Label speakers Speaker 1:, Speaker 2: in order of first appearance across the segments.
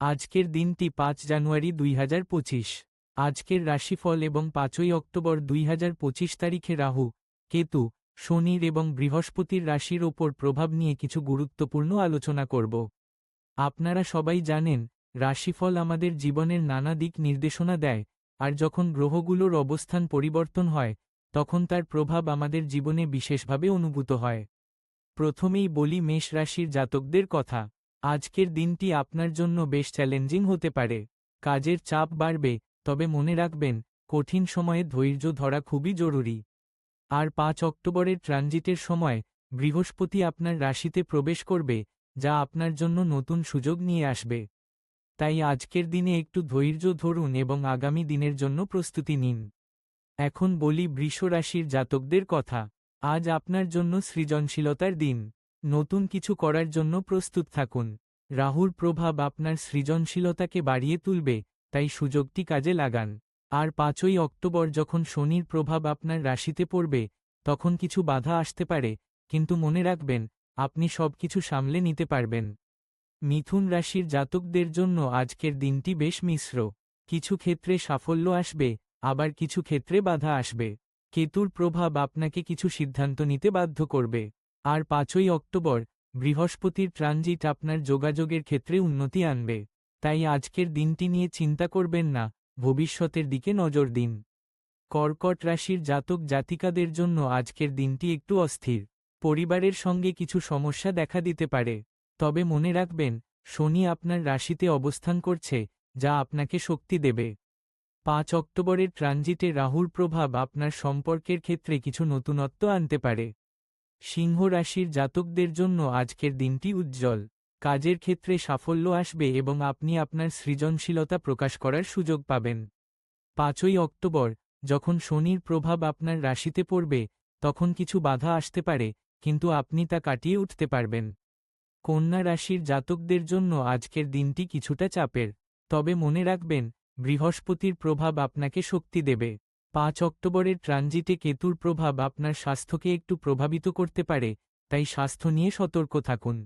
Speaker 1: আজকের দিনটি ৫ জানুয়ারি ২০২৫। আজকের রাশিফল এবং ৫ই অক্টোবর ২০২৫ তারিখে রাহু, কেতু, শনির এবং বৃহস্পতির রাশির ওপর প্রভাব নিয়ে কিছু গুরুত্বপূর্ণ আলোচনা করব। আপনারা সবাই জানেন, রাশিফল আমাদের জীবনের নানা দিক নির্দেশনা দেয়, আর যখন গ্রহগুলোর অবস্থান পরিবর্তন হয়, তখন তার প্রভাব আমাদের জীবনে বিশেষভাবে অনুভূত হয়। প্রথমেই বলি মেষ রাশির জাতকদের কথা। আজকের দিনটি আপনার জন্য বেশ চ্যালেঞ্জিং হতে পারে। কাজের চাপ বাড়বে, তবে মনে রাখবেন, কঠিন সময়ে ধৈর্য ধরা খুবই জরুরি। আর ৫ অক্টোবরের ট্রানজিটের সময় বৃহস্পতি আপনার রাশিতে প্রবেশ করবে, যা আপনার জন্য নতুন সুযোগ নিয়ে আসবে। তাই আজকের দিনে একটু ধৈর্য ধরুন এবং আগামী দিনের জন্য প্রস্তুতি নিন। এখন বলি বৃষ রাশির জাতকদের কথা। আজ আপনার জন্য সৃজনশীলতার দিন। নতুন কিছু করার জন্য প্রস্তুত থাকুন। রাহুর প্রভাব আপনার সৃজনশীলতাকে বাড়িয়ে তুলবে, তাই সুযোগটি কাজে লাগান। আর ৫ই অক্টোবর যখন শনির প্রভাব আপনার রাশিতে পড়বে, তখন কিছু বাধা আসতে পারে, কিন্তু মনে রাখবেন, আপনি সবকিছু সামলে নিতে পারবেন। মিথুন রাশির জাতকদের জন্য আজকের দিনটি বেশ মিশ্র। কিছু ক্ষেত্রে সাফল্য আসবে, আবার কিছু ক্ষেত্রে বাধা আসবে। কেতুর প্রভাব আপনাকে কিছু সিদ্ধান্ত নিতে বাধ্য করবে। আর ৫ই অক্টোবর বৃহস্পতির ট্রানজিট আপনার যোগাযোগের ক্ষেত্রে উন্নতি আনবে। তাই আজকের দিনটি নিয়ে চিন্তা করবেন না, ভবিষ্যতের দিকে নজর দিন। কর্কট রাশির জাতক জাতিকাদের জন্য আজকের দিনটি একটু অস্থির। পরিবারের সঙ্গে কিছু সমস্যা দেখা দিতে পারে। তবে মনে রাখবেন, শনি আপনার রাশিতে অবস্থান করছে, যা আপনাকে শক্তি দেবে। ৫ অক্টোবরের ট্রানজিটে রাহুর প্রভাব আপনার সম্পর্কের ক্ষেত্রে কিছু নতুনত্ব আনতে পারে। সিংহ রাশির জাতকদের জন্য আজকের দিনটি উজ্জ্বল। কাজের ক্ষেত্রে সাফল্য আসবে এবং আপনি আপনার সৃজনশীলতা প্রকাশ করার সুযোগ পাবেন। ৫ই অক্টোবর যখন শনির প্রভাব আপনার রাশিতে পড়বে, তখন কিছু বাধা আসতে পারে, কিন্তু আপনি তা কাটিয়ে উঠতে পারবেন। কন্যা রাশির জাতকদের জন্য আজকের দিনটি কিছুটা চাপের। তবে মনে রাখবেন, বৃহস্পতির প্রভাব আপনাকে শক্তি দেবে। ৫ অক্টোবরের ট্রানজিটে কেতুর প্রভাব আপনার স্বাস্থ্যকে একটু প্রভাবিত করতে পারে, তাই স্বাস্থ্য নিয়ে সতর্ক থাকুন।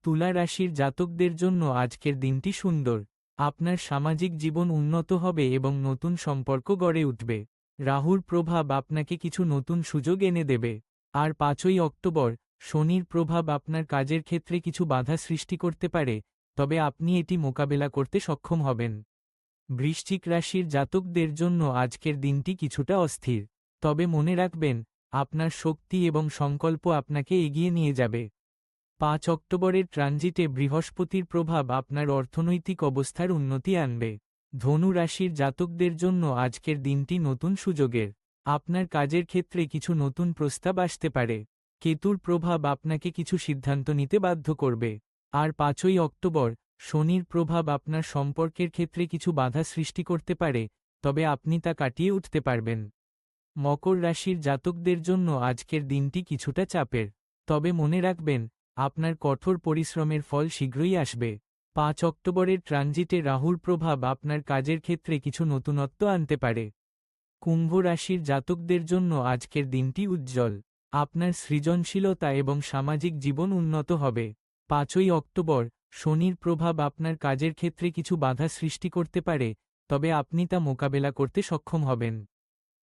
Speaker 1: তুলা রাশির জাতকদের জন্য আজকের দিনটি সুন্দর। আপনার সামাজিক জীবন উন্নত হবে এবং নতুন সম্পর্ক গড়ে উঠবে। রাহুর প্রভাব আপনাকে কিছু নতুন সুযোগ এনে দেবে। আর ৫ই অক্টোবর শনির প্রভাব আপনার কাজের ক্ষেত্রে কিছু বাধা সৃষ্টি করতে পারে, তবে আপনি এটি মোকাবেলা করতে সক্ষম হবেন। বৃশ্চিক রাশির জাতকদের জন্য আজকের দিনটি কিছুটা অস্থির। তবে মনে রাখবেন, আপনার শক্তি এবং সংকল্প আপনাকে এগিয়ে নিয়ে যাবে। ৫ অক্টোবরের ট্রানজিটে বৃহস্পতির প্রভাব আপনার অর্থনৈতিক অবস্থার উন্নতি আনবে। ধনু রাশির জাতকদের জন্য আজকের দিনটি নতুন সুযোগের। আপনার কাজের ক্ষেত্রে কিছু নতুন প্রস্তাব আসতে পারে। কেতুর প্রভাব আপনাকে কিছু সিদ্ধান্ত নিতে বাধ্য করবে। আর ৫ই অক্টোবর শনির প্রভাব আপনার সম্পর্কের ক্ষেত্রে কিছু বাধা সৃষ্টি করতে পারে, তবে আপনি তা কাটিয়ে উঠতে পারবেন। মকর রাশির জাতকদের জন্য আজকের দিনটি কিছুটা চাপের। তবে মনে রাখবেন, আপনার কঠোর পরিশ্রমের ফল শীঘ্রই আসবে। ৫ অক্টোবরের ট্রানজিটে রাহুর প্রভাব আপনার কাজের ক্ষেত্রে কিছু নতুনত্ব আনতে পারে। কুম্ভ রাশির জাতকদের জন্য আজকের দিনটি উজ্জ্বল। আপনার সৃজনশীলতা এবং সামাজিক জীবন উন্নত হবে। ৫ই অক্টোবর শনির প্রভাব আপনার কাজের ক্ষেত্রে কিছু বাধা সৃষ্টি করতে পারে, তবে আপনি তা মোকাবেলা করতে সক্ষম হবেন।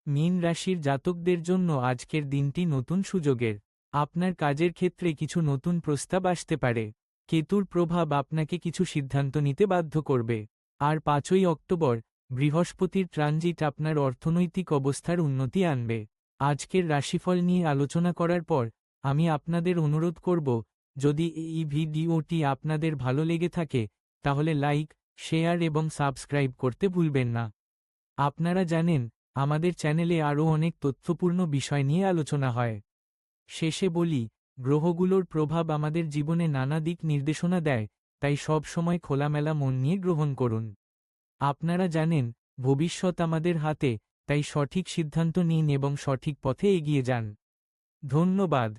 Speaker 1: মীন রাশির জাতকদের জন্য আজকের দিনটি নতুন সুযোগের। আপনার কাজের ক্ষেত্রে কিছু নতুন প্রস্তাব আসতে পারে। কেতুর প্রভাব আপনাকে কিছু সিদ্ধান্ত নিতে বাধ্য করবে। আর ৫ই অক্টোবর বৃহস্পতির ট্রানজিট আপনার অর্থনৈতিক অবস্থার উন্নতি আনবে। আজকের রাশিফল নিয়ে আলোচনা করার পর আমি আপনাদের অনুরোধ করব, যদি এই ভিডিওটি আপনাদের ভালো লেগে থাকে, তাহলে লাইক, শেয়ার এবং সাবস্ক্রাইব করতে ভুলবেন না। আপনারা জানেন, আমাদের চ্যানেলে আরও অনেক তথ্যপূর্ণ বিষয় নিয়ে আলোচনা হয়। শেষে বলি, গ্রহগুলোর প্রভাব আমাদের জীবনে নানা দিক নির্দেশনা দেয়, তাই সব সময় খোলামেলা মন নিয়ে গ্রহণ করুন। আপনারা জানেন, ভবিষ্যৎ আমাদের হাতে, তাই সঠিক সিদ্ধান্ত নিন এবং সঠিক পথে এগিয়ে যান। ধন্যবাদ।